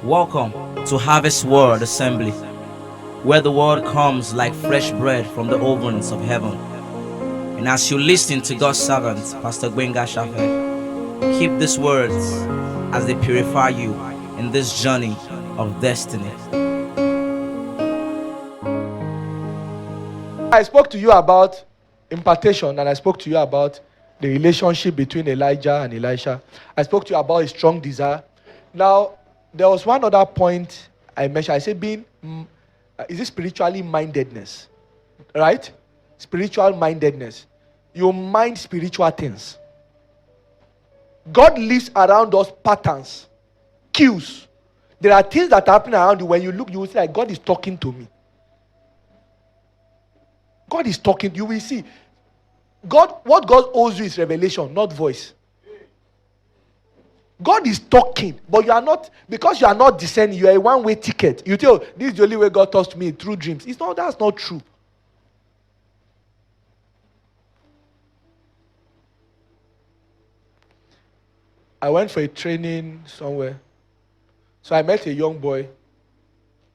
Welcome to Harvest Word Assembly, where the word comes like fresh bread from the ovens of heaven. And as you listen to God's servant, Pastor Gbenga Shafe, keep these words as they purify you in this journey of destiny. I spoke to you about impartation, and I spoke to you about the relationship between Elijah and Elisha. I spoke to you about a strong desire. Now, there was one other point I mentioned. I said is it spiritually mindedness? Right? Spiritual mindedness. You mind spiritual things. God lives around us patterns, cues. There are things that happen around you. When you look, you will say, like, God is talking to me. God is talking. You will see. What God owes you is revelation, not voice. God is talking, but you are not, because you are not discerning, you are a one-way ticket. You tell, this is the only way God talks to me, through dreams. That's not true. I went for a training somewhere. So I met a young boy.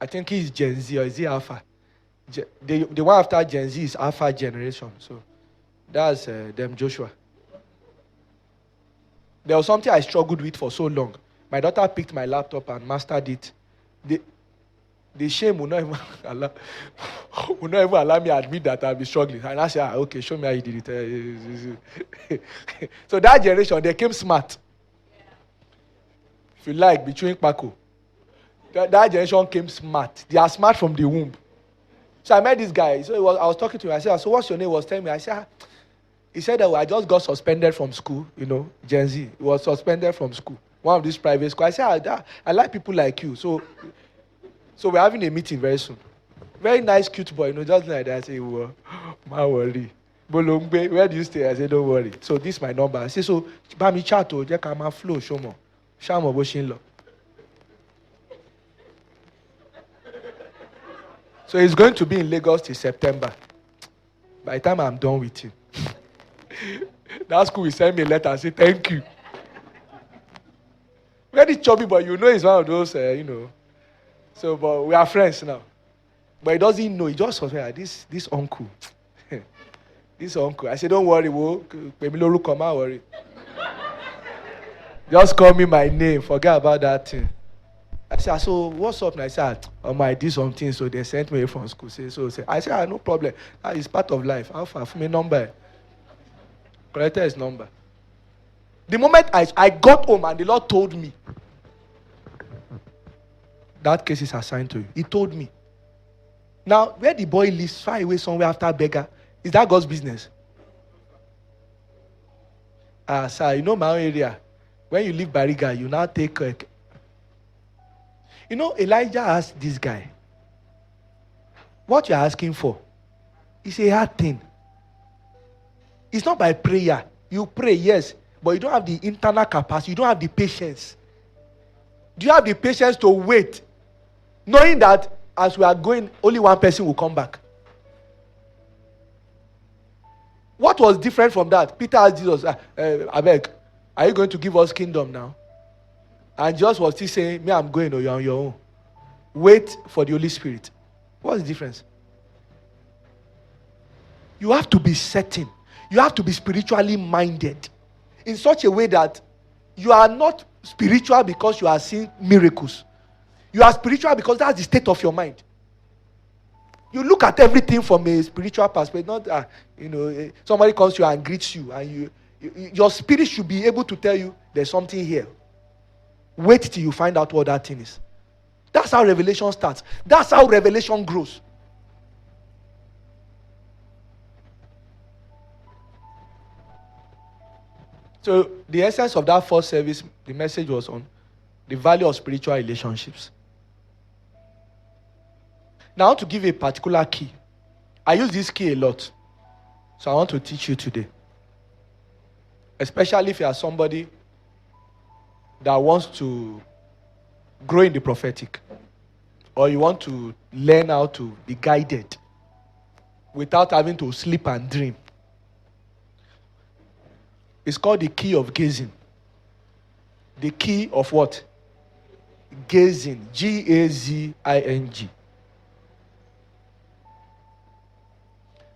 I think he's Gen Z, or is he Alpha? The one after Gen Z is Alpha generation. So that's them Joshua. There was something I struggled with for so long. My daughter picked my laptop and mastered it. The shame will not even allow me to admit that I'll be struggling. And I said, okay, show me how you did it. So that generation, they came smart. If you like, between Paco. That generation came smart. They are smart from the womb. So I met this guy. So I was talking to him. I said, so what's your name? He was telling me. I said, he said that I just got suspended from school, Gen Z. He was suspended from school. One of these private schools. I said, I like people like you. So we're having a meeting very soon. Very nice, cute boy, just like that. I say, well, my worry. Bolongbe, where do you stay? I said, don't worry. So this is my number. I say, so, Bami Chato, Jekama Flow, Shomo. Shamo Boshinlo. So he's going to be in Lagos till September. By the time I'm done with him, that school will send me a letter and say, thank you. Very chubby, but he's one of those, So, but we are friends now. But he doesn't know. He just was like, this uncle. This uncle. I said, don't worry, come on, worry. Just call me my name. Forget about that thing. I said, so what's up? And I said, I did something, so they sent me from school. I said, no problem. That is part of life. How far? For me, number. Collected his number. The moment I got home and the Lord told me, that case is assigned to you. He told me. Now, where the boy lives, far away somewhere after Beggar, is that God's business? Sir, my own area. When you leave Bariga, you now take... Elijah asked this guy, what you're asking for is a hard thing. It's not by prayer. You pray, yes, but you don't have the internal capacity. You don't have the patience. Do you have the patience to wait, knowing that as we are going, only one person will come back? What was different from that? Peter asked Jesus, Abeg, are you going to give us kingdom now? And Jesus was still saying, me, I'm going, or you're on your own. Wait for the Holy Spirit. What's the difference? You have to be certain. You have to be spiritually minded in such a way that you are not spiritual because you are seeing miracles. You are spiritual because that's the state of your mind. You look at everything from a spiritual perspective. Not, somebody comes to you and greets you, and your spirit should be able to tell you there's something here. Wait till you find out what that thing is. That's how revelation starts. That's how revelation grows. So the essence of that first service, the message was on the value of spiritual relationships. Now I want to give a particular key. I use this key a lot. So I want to teach you today. Especially if you are somebody that wants to grow in the prophetic, or you want to learn how to be guided without having to sleep and dream. It's called the key of gazing. The key of what? Gazing. Gazing.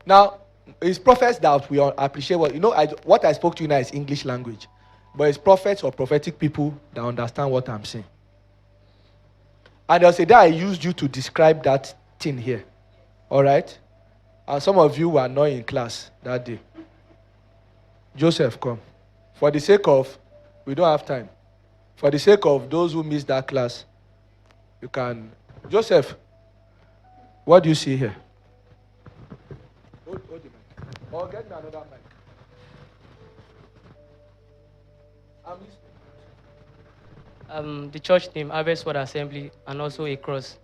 Now, it's prophets that we all appreciate what I spoke to you now is English language. But it's prophets or prophetic people that understand what I'm saying. And they'll say that I used you to describe that thing here. Alright? And some of you were not in class that day. Joseph, come. For the sake of, we don't have time. For the sake of those who missed that class, you can. Joseph, what do you see here? Hold the mic. Or get me another mic. I'm listening. The church name, Harvest Word Assembly, and also a cross.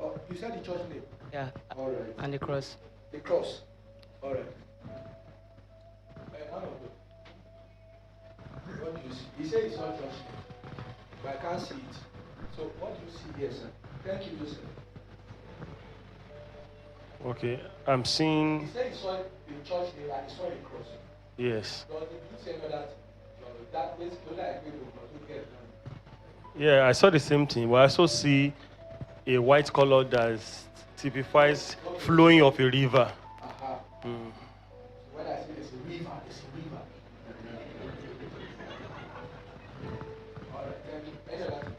Oh, you said the church name? Yeah. All right. And the cross. The cross. All right. What do you see? He said it's not church name, but I can't see it. So what do you see here, sir? Thank you, Joseph. Okay, I'm seeing. He said he saw the church name and he saw the cross. Yes. Did you say that? That place, Yeah, I saw the same thing, but I also see a white color that typifies flowing of a river. When I say there's a river, there's a river. All right, thank you. Any other thing?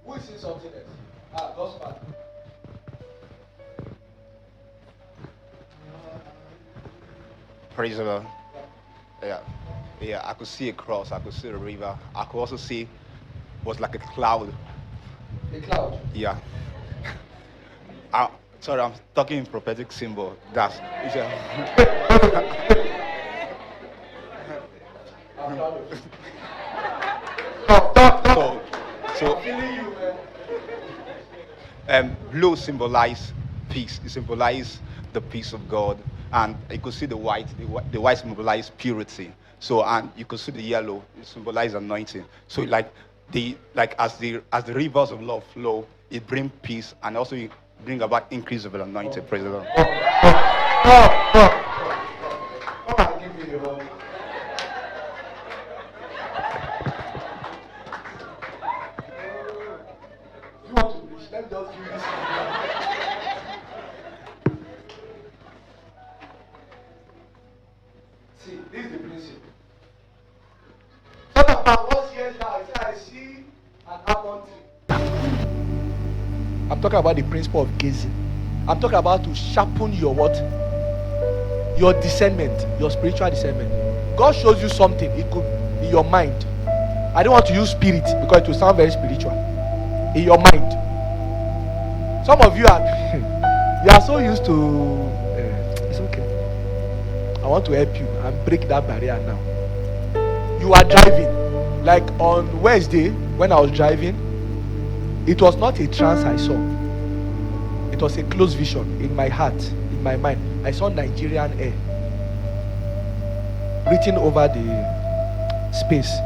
Who is seeing something else? God's Father. Praise the Lord. Yeah, I could see a cross, I could see a river. I could also see was like a cloud. A cloud? Yeah. Sorry, I'm talking in prophetic symbol. That's I'm proud of you. so blue symbolize peace. It symbolizes the peace of God. And you could see the white symbolize purity. So, and you could see the yellow, it symbolizes anointing. So as the rivers of love flow, it brings peace and also it bring about increase of the anointing. Praise the Lord. Come and give me the hug. You want to preach? Let me just give you this. See, this is the principle. What about what's here now? I see an almond tree. I'm talking about the principle of gazing. I'm talking about to sharpen your what? Your discernment, your spiritual discernment. God shows you something, it could be your mind. I don't want to use spirit because it will sound very spiritual. In your mind. Some of you are you are so used to it's okay. I want to help you and break that barrier now. You are driving. Like on Wednesday, when I was driving, it was not a trance I saw. It was a close vision in my heart, in my mind. I saw Nigerian air written over the space.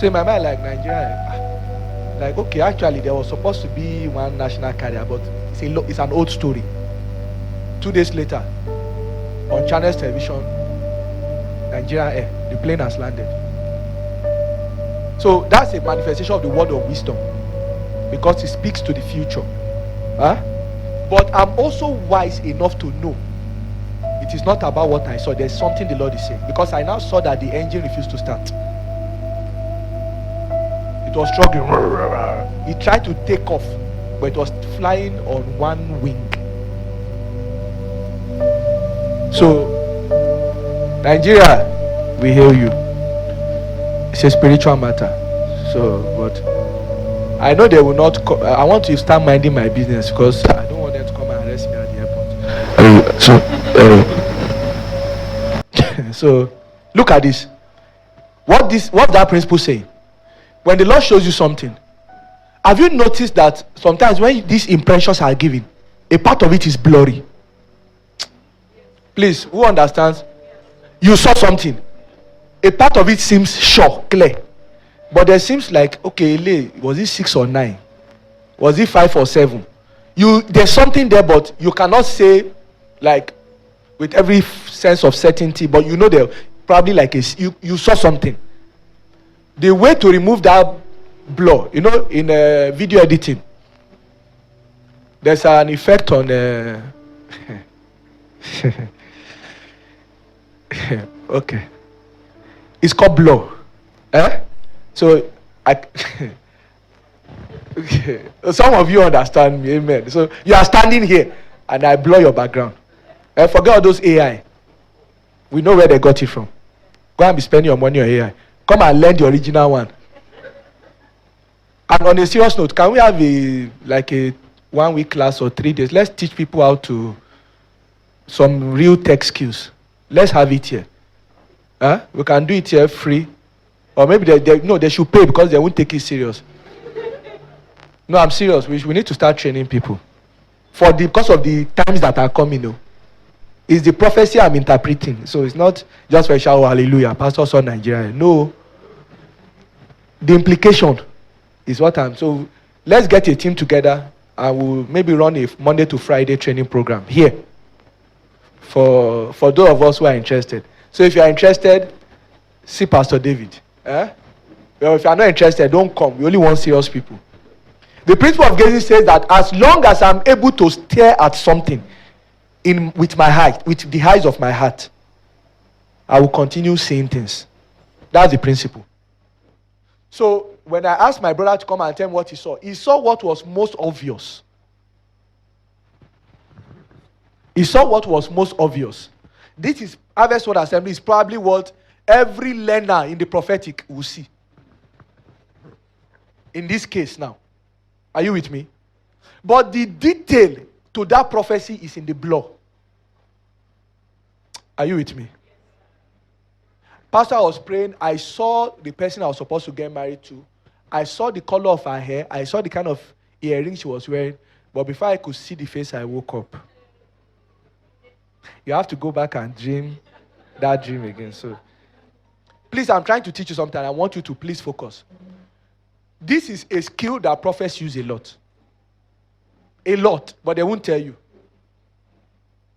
So in my mind, like Nigerian air, like okay, actually there was supposed to be one national carrier, but it's an old story. 2 days later, on Channels Television, Nigerian air, the plane has landed. So that's a manifestation of the word of wisdom because it speaks to the future. But I'm also wise enough to know it is not about what I saw. There's something the Lord is saying because I now saw that the engine refused to start. It was struggling. It tried to take off, but it was flying on one wing. So, Nigeria, we hail you. It's a spiritual matter. So, but I know they will not. I want to start minding my business because I don't want them to come and arrest me at the airport. So, look at this. What's that principle saying? When the Lord shows you something, have you noticed that sometimes when these impressions are given, a part of it is blurry? Please, who understands? You saw something. A part of it seems sure, clear. But there seems like, okay, was it 6 or 9? Was it 5 or 7? There's something there, but you cannot say like with every sense of certainty, but you know there probably like you saw something. The way to remove that blur, you know, in video editing, there's an effect on okay, it's called blur. So I some of you understand me, amen. So you are standing here and I blur your background. Forget all those AI. We know where they got it from. Go and be spending your money on AI. Come and learn the original one. And on a serious note, can we have a 1 week class or 3 days? Let's teach people how to some real tech skills. Let's have it here. We can do it here free. Or maybe they should pay because they won't take it serious. No, I'm serious. We need to start training people. Because of the times that are coming, though. It's the prophecy I'm interpreting. So it's not just for a shout, hallelujah, Pastor saw Nigeria. No. The implication is what so let's get a team together and we'll maybe run a Monday to Friday training program here for those of us who are interested. So if you are interested, see Pastor David. Well, if you are not interested, don't come. We only want serious people. The principle of gazing says that as long as I'm able to stare at something with the eyes of my heart, I will continue seeing things. That's the principle. So when I asked my brother to come and tell me what he saw what was most obvious. He saw what was most obvious. This is Harvest Word Assembly is probably what every learner in the prophetic will see. In this case now. Are you with me? But the detail to that prophecy is in the blur. Are you with me? Pastor was praying. I saw the person I was supposed to get married to. I saw the color of her hair. I saw the kind of earrings she was wearing. But before I could see the face, I woke up. You have to go back and dream that dream again. So, please, I'm trying to teach you something. I want you to please focus. This is a skill that prophets use a lot. A lot, but they won't tell you.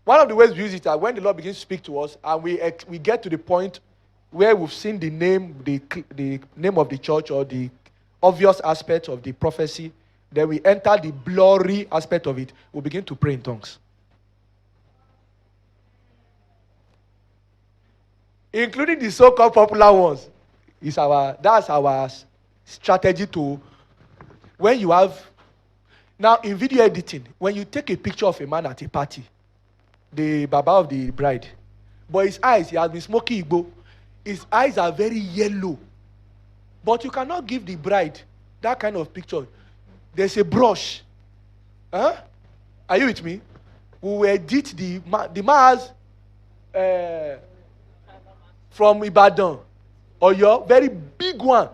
One of the ways we use it is that when the Lord begins to speak to us and we get to the point where we've seen the name of the church or the obvious aspect of the prophecy, then we enter the blurry aspect of it. We begin to pray in tongues. Including the so-called popular ones. That's our strategy to, when you have, now in video editing, when you take a picture of a man at a party, the baba of the bride, but his eyes, he has been smoking Igbo, his eyes are very yellow, but you cannot give the bride that kind of picture. There's a brush. Are you with me? We will edit the man has from Ibadan or your very big one.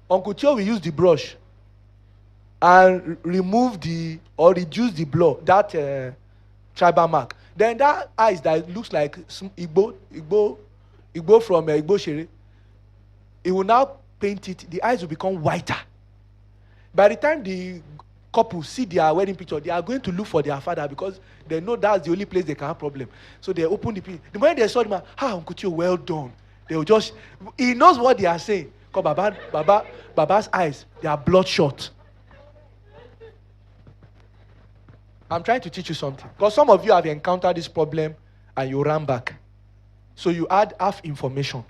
Uncle Tio will use the brush and remove reduce the blur, that tribal mark. Then that eyes that looks like Igbo from Igbo Shere, it will now paint it. The eyes will become whiter. By the time the couple see their wedding picture, they are going to look for their father because they know that's the only place they can have problem. So they open the picture. The moment they saw the man, Uncle Tio, well done. They will just, he knows what they are saying. Because Baba's eyes, they are bloodshot. I'm trying to teach you something. Because some of you have encountered this problem and you ran back. So you had half information.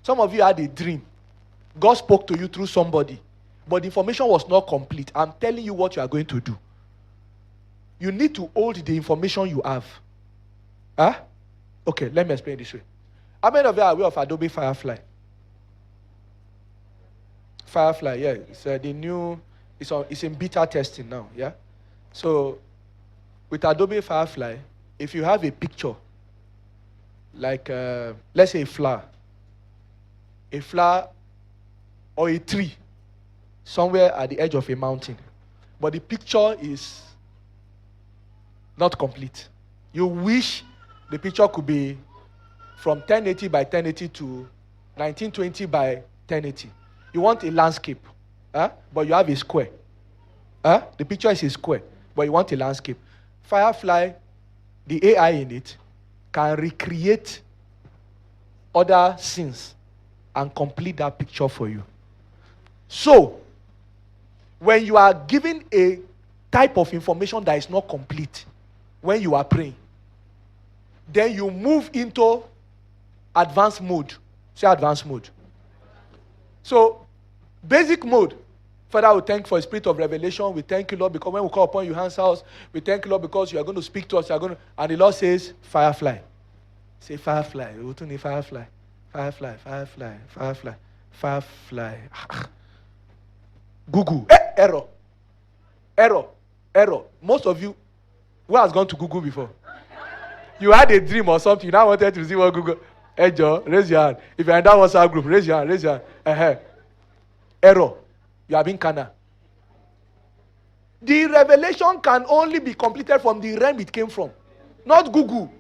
Some of you had a dream. God spoke to you through somebody. But the information was not complete. I'm telling you what you are going to do. You need to hold the information you have. Okay, let me explain this way. How many of you are aware of Adobe Firefly? Firefly, yeah. It's the new, it's in beta testing now, yeah? So, with Adobe Firefly, if you have a picture, like, let's say a flower or a tree, somewhere at the edge of a mountain, but the picture is not complete. You wish the picture could be from 1080 by 1080 to 1920 by 1080. You want a landscape, but you have a square. The picture is a square, but you want a landscape. Firefly, the AI in it, can recreate other scenes and complete that picture for you. So, when you are given a type of information that is not complete, when you are praying, then you move into advanced mode. Say advanced mode. So, basic mode. Father, we thank you for the spirit of revelation. We thank you, Lord, because when we call upon you, answer us. We thank you, Lord, because you are going to speak to us. And the Lord says, firefly. Say firefly. Firefly. Firefly. Firefly. Firefly. Firefly. Google. Error. Most of you, who has gone to Google before? You had a dream or something. You now wanted to see what Google. Hey, Joe, raise your hand. If you're in that WhatsApp group, raise your hand. Error. You have been carnal. The revelation can only be completed from the realm it came from, not Google.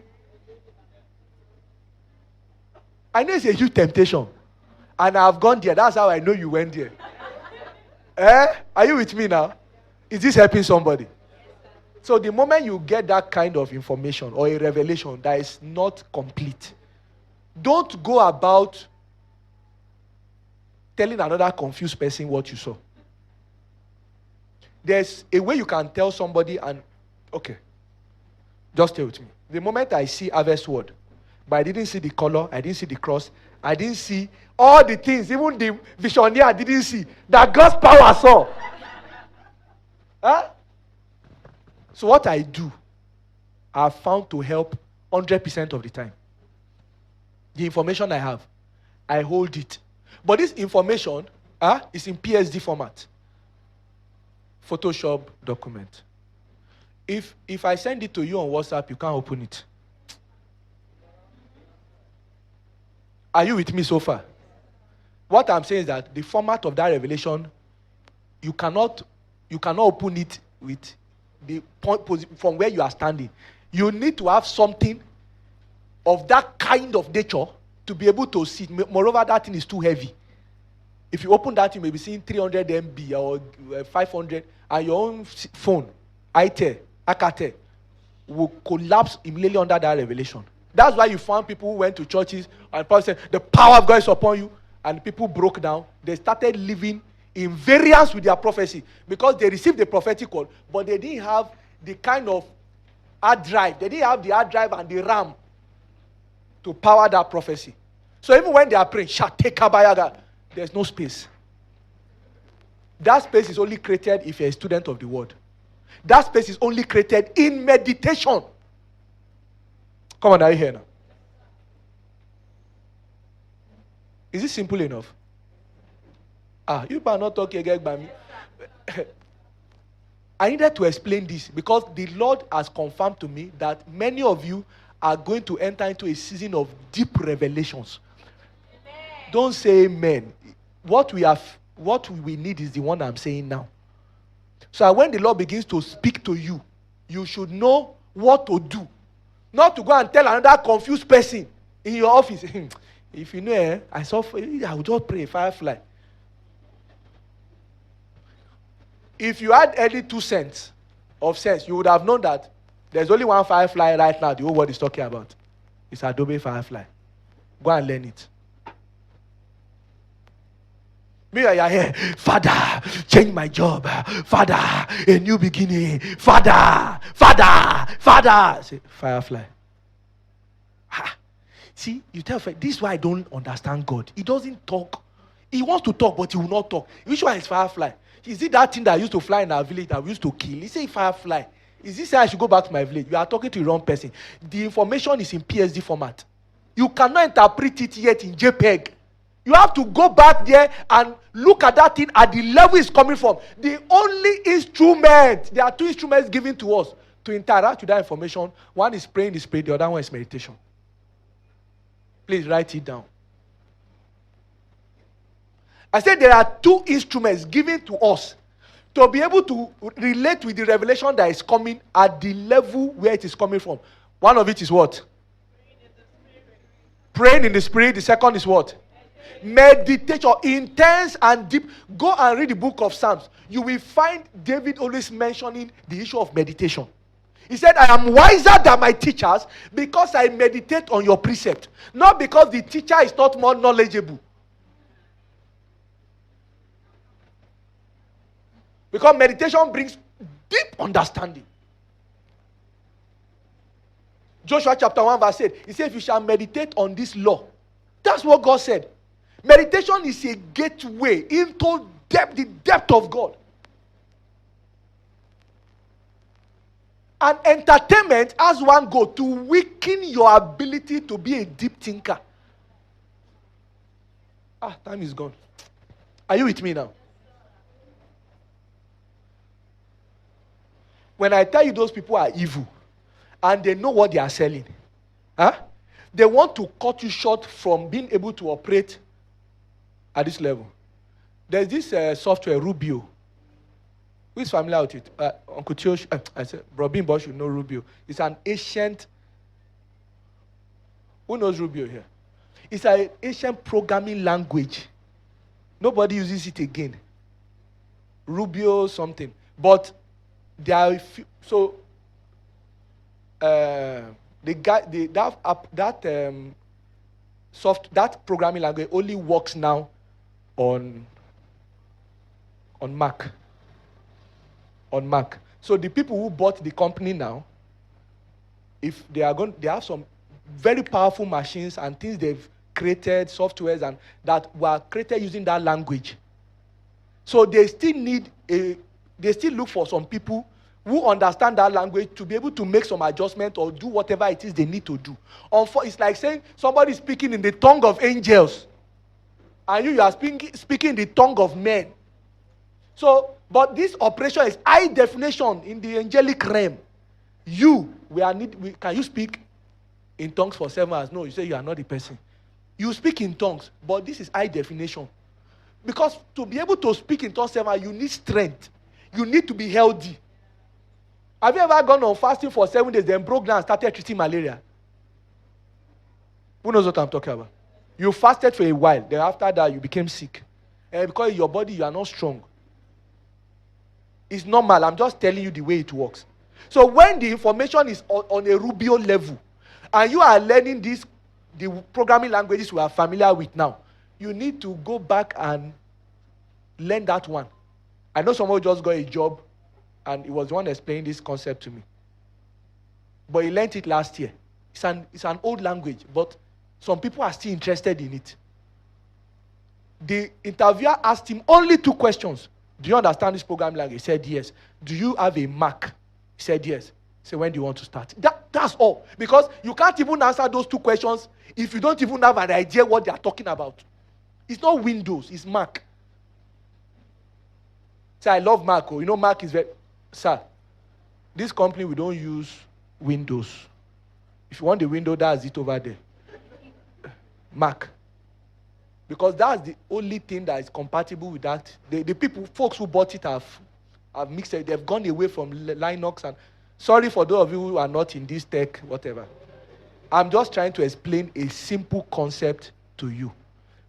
I know it's a huge temptation, and I've gone there. That's how I know you went there. Are you with me now? Is this helping somebody? So the moment you get that kind of information or a revelation that is not complete, don't go about telling another confused person what you saw. There's a way you can tell somebody and, okay, just stay with me. The moment I see harvest word, but I didn't see the color, I didn't see the cross, I didn't see all the things, even the visioneer didn't see, that God's power saw. So what I do, I've found to help 100% of the time. The information I have, I hold it. But this information is in PSD format. Photoshop document. If I send it to you on WhatsApp, you can't open it. Are you with me so far? What I'm saying is that the format of that revelation, you cannot open it with the point from where you are standing. You need to have something of that kind of nature to be able to see. Moreover, that thing is too heavy. If you open that, you may be seeing 300 MB or 500, and your own phone, Akate, will collapse immediately under that revelation. That's why you found people who went to churches and Paul said, the power of God is upon you. And people broke down. They started living in variance with their prophecy because they received the prophetic word, but they didn't have the kind of hard drive. They didn't have the hard drive and the RAM to power that prophecy. So even when they are praying, there's no space. That space is only created if you're a student of the word. That space is only created in meditation. Come on, are you here now? Is it simple enough? You are not talking again by me. I needed to explain this because the Lord has confirmed to me that many of you are going to enter into a season of deep revelations. Amen. Don't say amen. What we need is the one I'm saying now. So when the Lord begins to speak to you, you should know what to do. Not to go and tell another confused person in your office. If you know, I will just pray, firefly. If you had any 2 cents of sense, you would have known that there's only one firefly right now the whole world is talking about. It's Adobe Firefly. Go and learn it. Me, you are here. Father, change my job. Father, a new beginning. Father. Say, firefly. See, you tell this is why I don't understand God. He doesn't talk. He wants to talk, but he will not talk. Which one is firefly? Is it that thing that used to fly in our village that we used to kill? He say firefly. Is this say I should go back to my village? You are talking to the wrong person. The information is in PSD format. You cannot interpret it yet in JPEG. You have to go back there and look at that thing at the level it's coming from. The only instrument, there are 2 instruments given to us to interact with that information. One is praying the spirit, the other one is meditation. Please write it down. I said there are 2 instruments given to us to be able to relate with the revelation that is coming at the level where it is coming from. One of it is what? Praying in the spirit. The second is what? Meditation. Intense and deep. Go and read the book of Psalms. You will find David always mentioning the issue of meditation. He said, I am wiser than my teachers because I meditate on your precept. Not because the teacher is not more knowledgeable. Because meditation brings deep understanding. Joshua chapter 1 verse 8. He said, if you shall meditate on this law. That's what God said. Meditation is a gateway into the depth of God. And entertainment has one goal: to weaken your ability to be a deep thinker. Time is gone. Are you with me now? When I tell you those people are evil and they know what they are selling, they want to cut you short from being able to operate at this level. There's this software, Rubio. Who is familiar with it? Uncle Tio, I said, Bro Bimbo should know Rubio. It's an ancient. Who knows Rubio here? It's an ancient programming language. Nobody uses it again. Rubio something. But there are that programming language only works now on Mac. On Mac. So the people who bought the company now, if they have some very powerful machines and things they've created, softwares and that were created using that language. So they still look for some people who understand that language to be able to make some adjustment or do whatever it is they need to do. It's like saying somebody speaking in the tongue of angels and you are speaking the tongue of men. So, but this operation is high definition in the angelic realm. Can you speak in tongues for 7 hours? No, you say you are not the person. You speak in tongues, but this is high definition. Because to be able to speak in tongues 7 hours, you need strength. You need to be healthy. Have you ever gone on fasting for 7 days, then broke down and started treating malaria? Who knows what I'm talking about? You fasted for a while, then after that you became sick. And because in your body you are not strong. It's normal. I'm just telling you the way it works. So when the information is on a Rubio level, and you are learning the programming languages we are familiar with now, you need to go back and learn that one. I know someone just got a job, and he was the one explaining this concept to me. But he learned it last year. It's an old language, but some people are still interested in it. The interviewer asked him only 2 questions. Do you understand this programming language? He said yes. Do you have a Mac? He said yes. He said, when do you want to start? That's all. Because you can't even answer those 2 questions if you don't even have an idea what they are talking about. It's not Windows, it's Mac. So I love Mac. You know Mac is very... Sir, this company, we don't use Windows. If you want the window, that's it over there. Mac. Because that's the only thing that is compatible with that. The folks who bought it have mixed it. They've gone away from Linux. And sorry for those of you who are not in this tech, whatever. I'm just trying to explain a simple concept to you.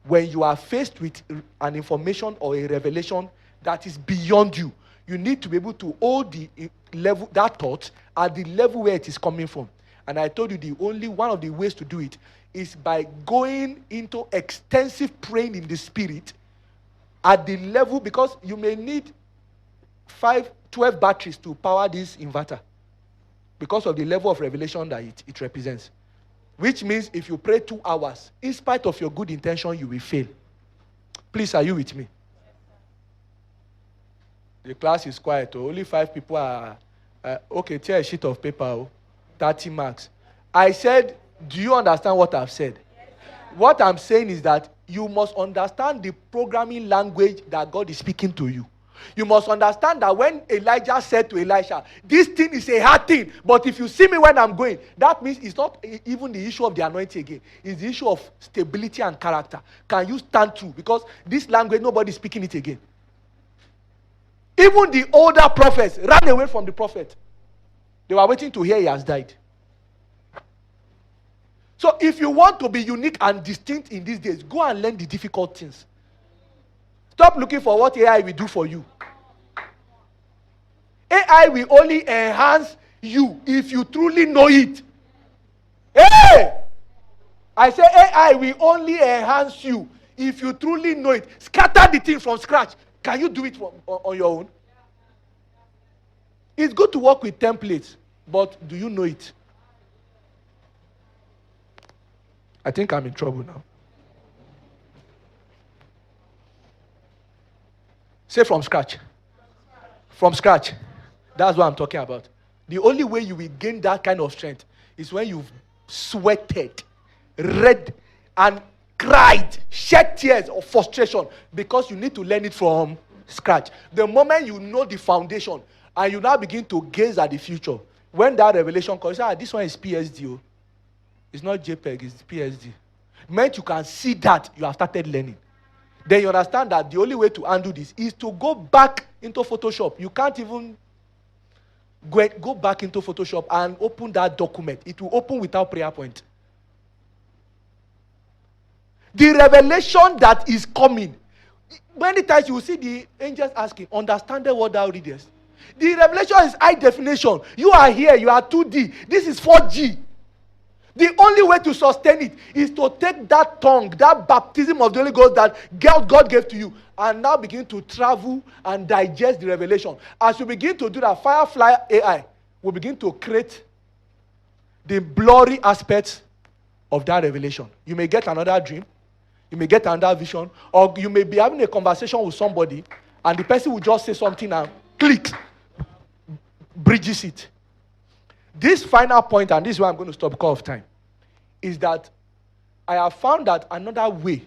When you are faced with an information or a revelation that is beyond you, you need to be able to hold the level, that thought at the level where it is coming from. And I told you one of the ways to do it is by going into extensive praying in the spirit at the level, because you may need 12 batteries to power this inverter because of the level of revelation that it represents. Which means if you pray 2 hours, in spite of your good intention, you will fail. Please, are you with me? The class is quiet. Only 5 people are... okay, tear a sheet of paper. 30 marks. I said, do you understand what I've said? What I'm saying is that you must understand the programming language that God is speaking to you. You must understand that when Elijah said to Elisha, this thing is a hard thing, but if you see me when I'm going, that means it's not even the issue of the anointing again. It's the issue of stability and character. Can you stand true? Because this language, nobody is speaking it again. Even the older prophets ran away from the prophet. They were waiting to hear he has died. So if you want to be unique and distinct in these days, go and learn the difficult things. Stop looking for what AI will do for you. AI will only enhance you if you truly know it. Hey! I say AI will only enhance you if you truly know it. Scatter the thing from scratch. Can you do it on your own? It's good to work with templates, but do you know it? I think I'm in trouble now. Say from scratch. From scratch. That's what I'm talking about. The only way you will gain that kind of strength is when you've sweated, read, and cried, shed tears of frustration, because you need to learn it from scratch. The moment you know the foundation and you now begin to gaze at the future, when that revelation comes, you say, this one is PSD. It's not JPEG, it's PSD. The moment you can see that, you have started learning. Then you understand that the only way to undo this is to go back into Photoshop. You can't even go back into Photoshop and open that document. It will open without prayer point. The revelation that is coming. Many times you will see the angels asking, understand what thou readest. The revelation is high definition. You are here, you are 2D. This is 4G. The only way to sustain it is to take that tongue, that baptism of the Holy Ghost that God gave to you, and now begin to travel and digest the revelation. As you begin to do that, Firefly AI will begin to create the blurry aspects of that revelation. You may get another dream, you may get another vision, or you may be having a conversation with somebody, and the person will just say something and click, bridges it. This final point, and this is where I'm going to stop because of time, is that I have found that another way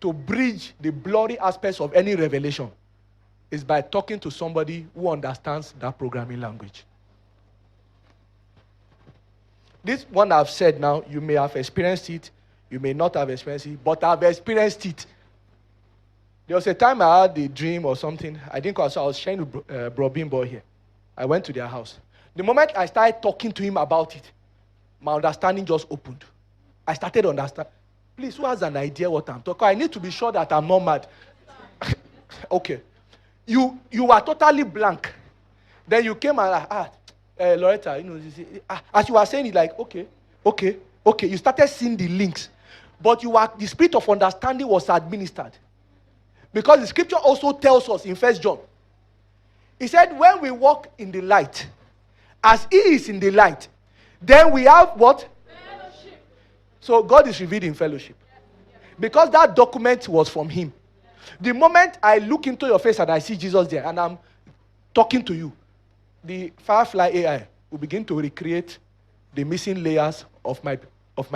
to bridge the blurry aspects of any revelation is by talking to somebody who understands that programming language. This one I've said now, you may have experienced it, you may not have experienced it, but I've experienced it. There was a time I had a dream or something. I think I was sharing with Bro Bimbo here. I went to their house. The moment I started talking to him about it, my understanding just opened. I started to understand. Please, who has an idea what I'm talking? I need to be sure that I'm not mad. Okay. You are totally blank. Then you came and Loretta, as you were saying it, like, okay. You started seeing the links. But the spirit of understanding was administered. Because the scripture also tells us in 1 John, he said, when we walk in the light, as he is in the light, then we have what? Fellowship. So God is revealed in fellowship. Because that document was from him. The moment I look into your face and I see Jesus there and I'm talking to you, the Firefly AI will begin to recreate the missing layers of my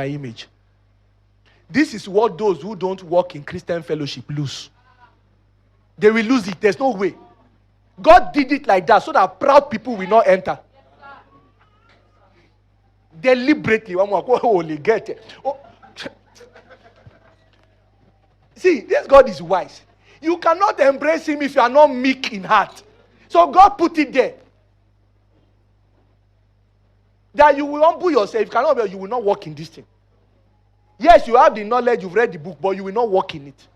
image. This is what those who don't walk in Christian fellowship lose. They will lose it. There's no way. God did it like that so that proud people will not enter. Deliberately. See, this God is wise. You cannot embrace him if you are not meek in heart. So God put it there. That you will humble yourself. If you cannot, you will not walk in this thing. Yes, you have the knowledge, you've read the book, but you will not walk in it.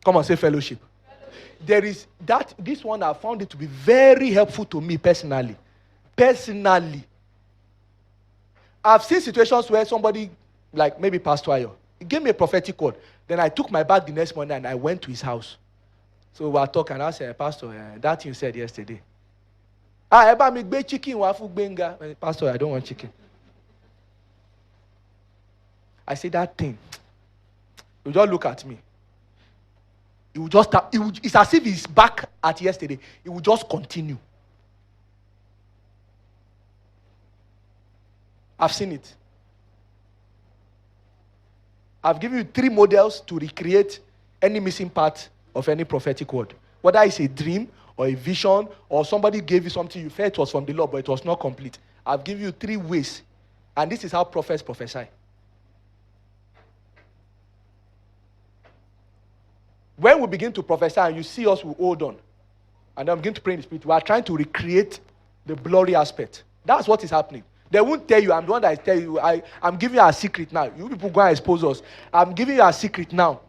Come on, say fellowship. There is this one I found it to be very helpful to me personally. I've seen situations where somebody, like maybe Pastor Ayo, he gave me a prophetic word. Then I took my bag the next morning and I went to his house. So we were talking and I said, Pastor, that you said yesterday. Eba mi gbe chicken wa fu Gbenga. Pastor, I don't want chicken. I said that thing. You just look at me. It's as if he's back at yesterday. It will just continue. I've seen it. I've given you 3 models to recreate any missing part of any prophetic word. Whether it's a dream or a vision or somebody gave you something you felt it was from the Lord but it was not complete. I've given you 3 ways. And this is how prophets prophesy. When we begin to prophesy and you see us, we hold on. And then we begin to pray in the spirit. We are trying to recreate the blurry aspect. That's what is happening. They won't tell you. I'm the one that tell you. I'm giving you a secret now. You people go and expose us. I'm giving you a secret now.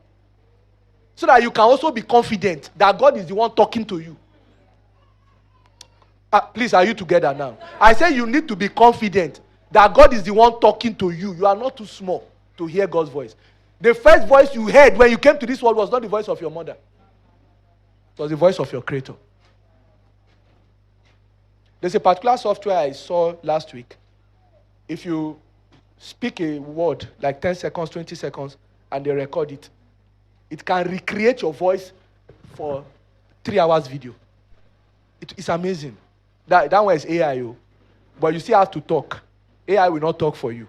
So that you can also be confident that God is the one talking to you. Please, are you together now? I say you need to be confident that God is the one talking to you. You are not too small to hear God's voice. The first voice you heard when you came to this world was not the voice of your mother. It was the voice of your creator. There's a particular software I saw last week. If you speak a word like 10 seconds, 20 seconds, and they record it, it can recreate your voice for 3 hours video. It's amazing. That one is AI, but you still have to talk. AI will not talk for you.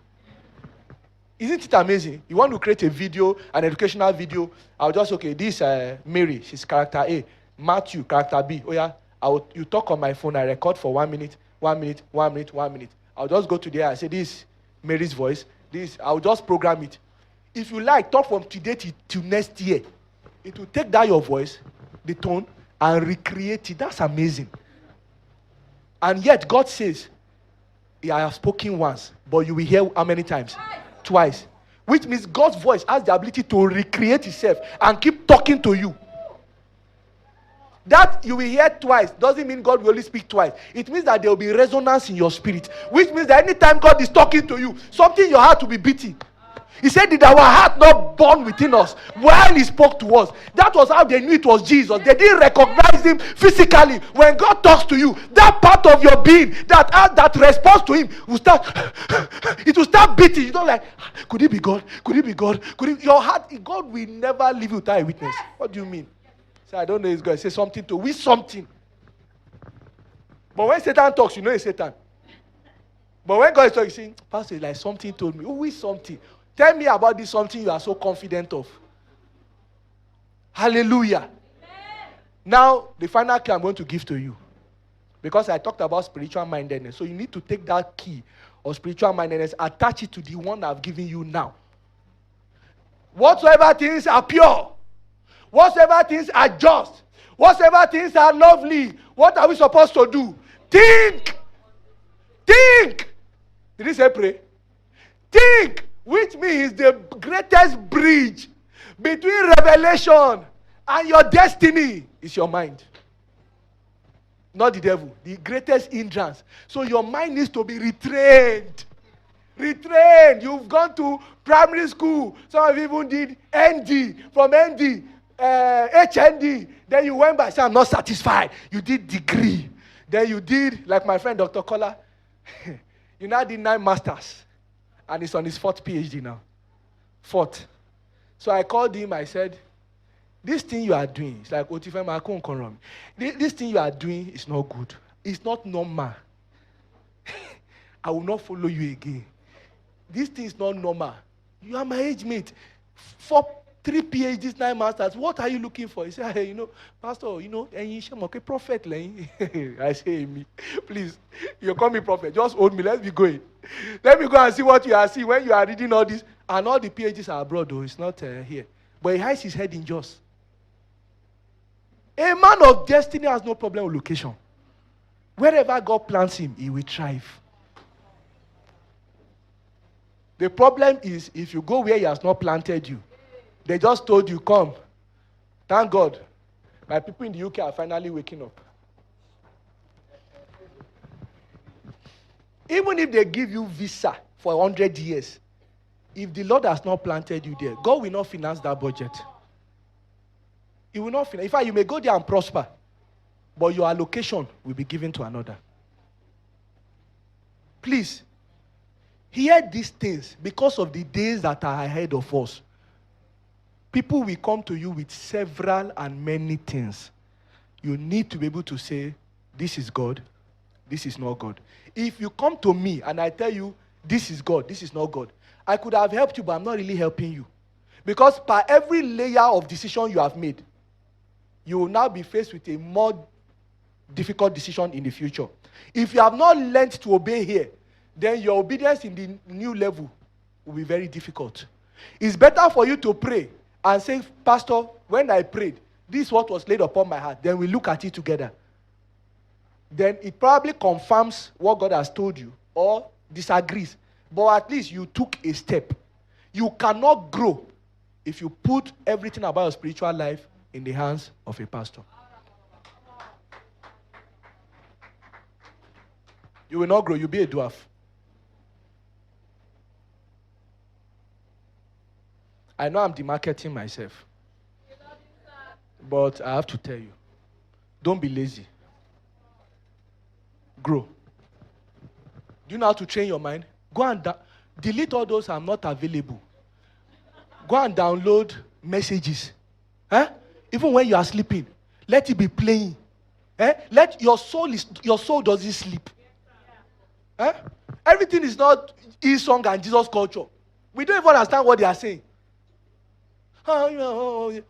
Isn't it amazing? You want to create a video, an educational video. I'll just, okay, this Mary, she's character A. Matthew, character B. Oh yeah, you talk on my phone, I record for 1 minute, 1 minute, 1 minute, 1 minute. I'll just go to there and say, this Mary's voice, I'll just program it. If you like, talk from today till next year. It will take down your voice, the tone, and recreate it. That's amazing. And yet God says, I have spoken once, but you will hear how many times? Twice. Which means God's voice has the ability to recreate itself and keep talking to you. That you will hear twice doesn't mean God will only speak twice. It means that there will be resonance in your spirit. Which means that anytime God is talking to you, something in your heart will be beating. He said, did our heart not burn within us while he spoke to us? That was how they knew it was Jesus. They didn't recognize him physically. When God talks to you, that part of your being that responds to him will start, it will start beating. You don't like, could it be God? Could it be God? Your heart, God will never leave you without a witness. What do you mean? Say, I don't know, it's God. Say something to with something. But when Satan talks, you know it's Satan. But when God is talking, you say, Pastor, like something told me. Who is something? Tell me about this something you are so confident of. Hallelujah. Amen. Now, the final key I'm going to give to you. Because I talked about spiritual mindedness. So you need to take that key of spiritual mindedness, attach it to the one I've given you now. Whatsoever things are pure, whatsoever things are just, whatsoever things are lovely, what are we supposed to do? Think. Think. Did he say pray? Think. Which means the greatest bridge between revelation and your destiny is your mind. Not the devil. The greatest hindrance. So your mind needs to be retrained. Retrained. You've gone to primary school. Some of you even did ND. From ND, HND. Then you went back. Say, I'm not satisfied. You did degree. Then you did, like my friend Dr. Kola. You now did 9 masters. And he's on his 4th PhD now. 4th. So I called him, I said, this thing you are doing, it's like, this thing you are doing is not good. It's not normal. I will not follow you again. This thing is not normal. You are my age mate. 3 PhDs, 9 masters. What are you looking for? He said, hey, Pastor, prophet. I say, me, please, you call me prophet. Just hold me. Let's be going. Let me go and see what you are seeing when you are reading all this. And all the PhDs are abroad, though. It's not here. But he hides his head in Jos. A man of destiny has no problem with location. Wherever God plants him, he will thrive. The problem is if you go where he has not planted you, they just told you, come. Thank God. My people in the UK are finally waking up. Even if they give you visa for 100 years, if the Lord has not planted you there, God will not finance that budget. He will not finance. In fact, you may go there and prosper, but your allocation will be given to another. Please, hear these things because of the days that are ahead of us. People will come to you with several and many things. You need to be able to say, this is God, this is not God. If you come to me and I tell you, this is God, this is not God, I could have helped you, but I'm not really helping you. Because per every layer of decision you have made, you will now be faced with a more difficult decision in the future. If you have not learned to obey here, then your obedience in the new level will be very difficult. It's better for you to pray and say, Pastor, when I prayed, this is what was laid upon my heart. Then we look at it together. Then it probably confirms what God has told you or disagrees. But at least you took a step. You cannot grow if you put everything about your spiritual life in the hands of a pastor. You will not grow. You'll be a dwarf. I know I'm demarketing myself. But I have to tell you. Don't be lazy. Grow. Do you know how to train your mind? Go and delete all those I'm not available. Go and download messages. Even when you are sleeping, let it be playing. Let your soul doesn't sleep. Everything is not E-song and Jesus culture. We don't even understand what they are saying.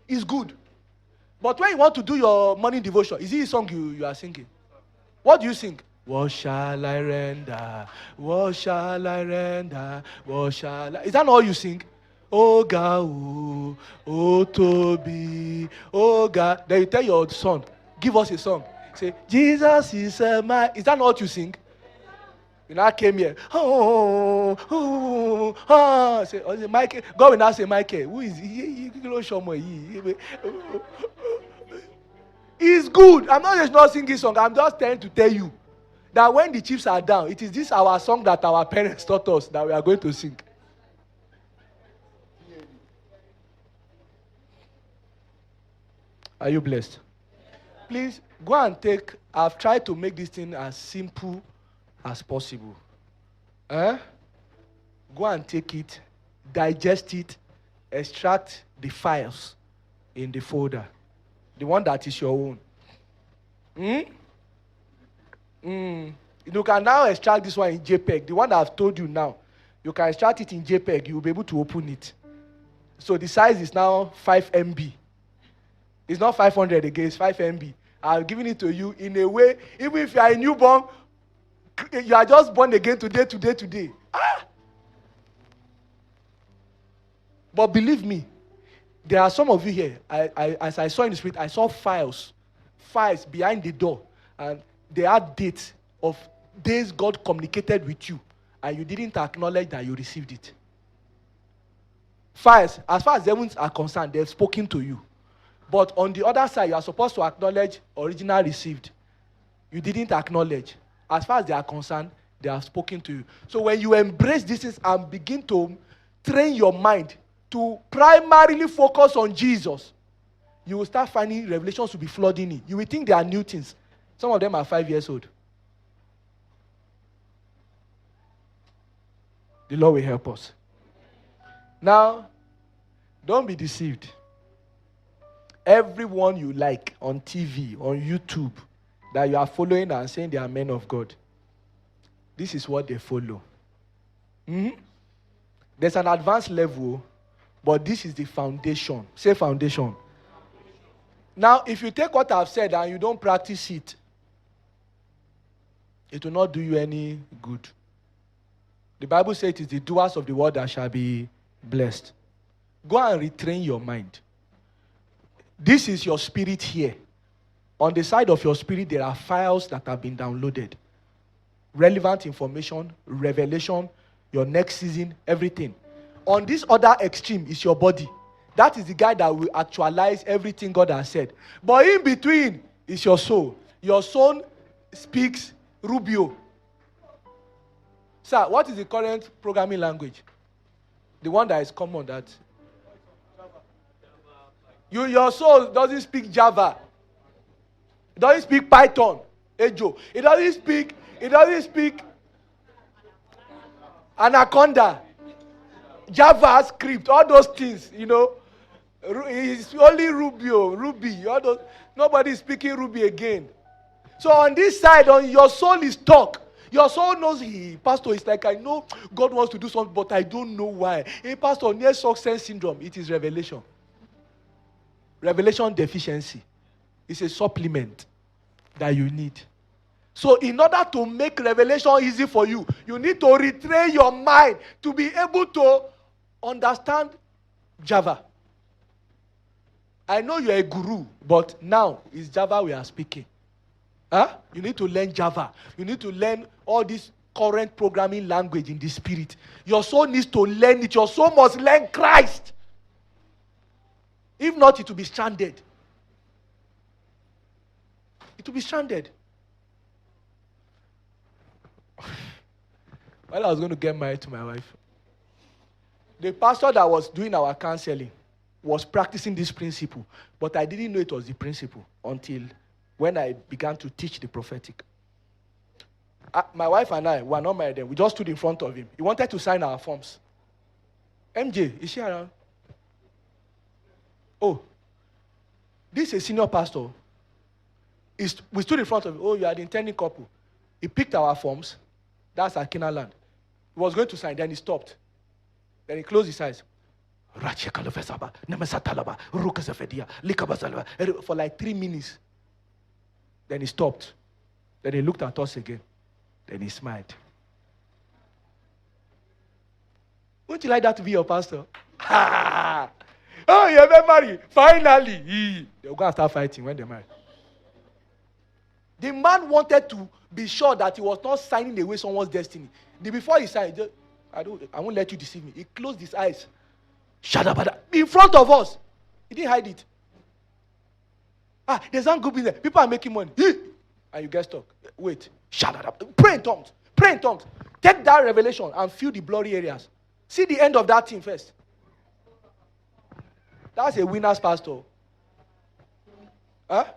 It's good. But when you want to do your morning devotion, is it a song you are singing? What do you sing? What shall I render? What shall I render? What shall I... Is that not all you sing? Oh God, oh Toby, oh God. Then you tell your son, give us a song. Say, Jesus is my... Is that not what you sing? You now came here. Say, Michael. God will now say, Michael, who is he? It's good. I'm not just not singing song. I'm just trying to tell you that when the chips are down, it is this our song that our parents taught us that we are going to sing. Are you blessed? Please go and take. I've tried to make this thing as simple as possible. Go and take it, digest it, extract the files in the folder. The one that is your own. You can now extract this one in JPEG. The one that I've told you now. You can extract it in JPEG. You'll be able to open it. So the size is now 5 MB. It's not 500 again, it's 5 MB. I've given it to you in a way, even if you are a newborn, you are just born again today. But believe me, there are some of you here, as I saw in the spirit, I saw files behind the door, and they had dates of days God communicated with you, and you didn't acknowledge that you received it. Files, as far as the heavens are concerned, they've spoken to you. But on the other side, you are supposed to acknowledge original received. You didn't acknowledge. As far as they are concerned, they have spoken to you. So when you embrace this and begin to train your mind to primarily focus on Jesus, you will start finding revelations to be flooding in. You will think they are new things. Some of them are 5 years old. The Lord will help us. Now, don't be deceived. Everyone you like on TV, on YouTube, that you are following and saying they are men of God, this is what they follow. There's an advanced level, but this is the foundation. Say foundation. Now, if you take what I've said and you don't practice it, it will not do you any good. The Bible says it is the doers of the word that shall be blessed. Go and retrain your mind. This is your spirit here. On the side of your spirit, there are files that have been downloaded. Relevant information, revelation, your next season, everything. On this other extreme is your body. That is the guy that will actualize everything God has said. But in between is your soul. Your soul speaks Rubio. Sir, what is the current programming language? The one that is common that... Your soul doesn't speak Java. It doesn't speak Python, Ejo. It doesn't speak Anaconda, JavaScript, all those things, It's only Ruby, all those. Nobody is speaking Ruby again. So on this side, on your soul is talk. Your soul knows Pastor, is like, I know God wants to do something, but I don't know why. Hey, Pastor, near success syndrome, it is revelation. Revelation deficiency. It's a supplement that you need. So in order to make revelation easy for you, you need to retrain your mind to be able to understand Java. I know you're a guru, but now it's Java we are speaking. You need to learn Java. You need to learn all this current programming language in the spirit. Your soul needs to learn it. Your soul must learn Christ. If not, it will be stranded. It will be stranded. While I was going to get married to my wife, the pastor that was doing our counseling was practicing this principle, but I didn't know it was the principle until when I began to teach the prophetic. My wife and I were not married then. We just stood in front of him. He wanted to sign our forms. MJ, is she around? Oh, this is a senior pastor. We stood in front of him. Oh, you are the intending couple. He picked our forms. That's our Canaan land. He was going to sign, then he stopped. Then he closed his eyes. For like 3 minutes. Then he stopped. Then he looked at us again. Then he smiled. Wouldn't you like that to be your pastor? Oh, you're very married. Finally. They're going to start fighting when they're married. The man wanted to be sure that he was not signing away someone's destiny. Before he signed, I won't let you deceive me. He closed his eyes. Shut up, in front of us. He didn't hide it. There's some good business. People are making money. And you get stuck. Wait. Shut up. Pray in tongues. Pray in tongues. Take that revelation and fill the blurry areas. See the end of that thing first. That's a winner's pastor.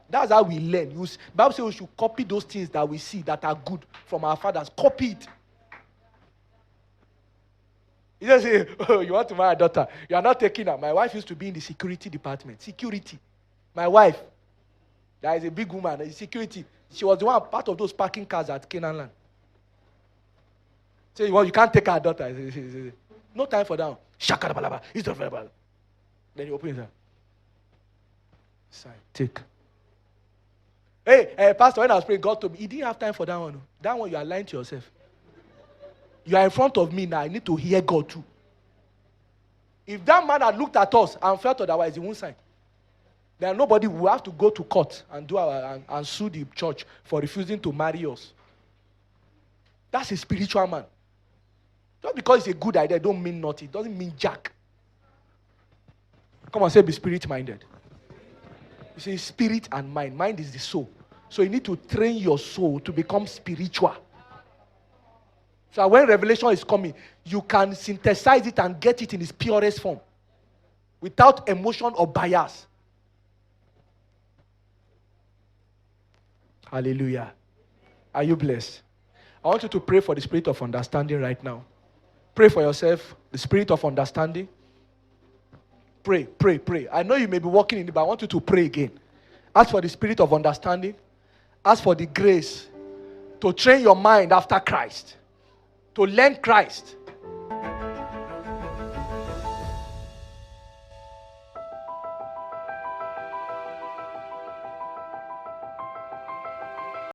That's how we learn. Bible says we should copy those things that we see that are good from our fathers. Copy it. You just say, oh, you want to marry a daughter. You are not taking her. My wife used to be in the security department. Security. My wife. That is a big woman. In security. She was the one part of those parking cars at Canaan land. Say, well, you can't take her daughter. No time for that. Shakarabalaba. It's not verbal. Then he opens her. Sign. Take. Hey, Pastor, when I was praying, God told me, he didn't have time for that one. That one, you are lying to yourself. You are in front of me now. I need to hear God too. If that man had looked at us and felt otherwise, he won't sign. Then nobody will have to go to court and and sue the church for refusing to marry us. That's a spiritual man. Just because it's a good idea, don't mean nothing. It doesn't mean jack. Come on, say be spirit-minded. You say spirit and mind. Mind is the soul. So you need to train your soul to become spiritual. So when revelation is coming, you can synthesize it and get it in its purest form. Without emotion or bias. Hallelujah. Are you blessed? I want you to pray for the spirit of understanding right now. Pray for yourself, the spirit of understanding. Pray, pray, pray. I know you may be walking in it, but I want you to pray again. Ask for the spirit of understanding. Ask for the grace to train your mind after Christ. To learn Christ.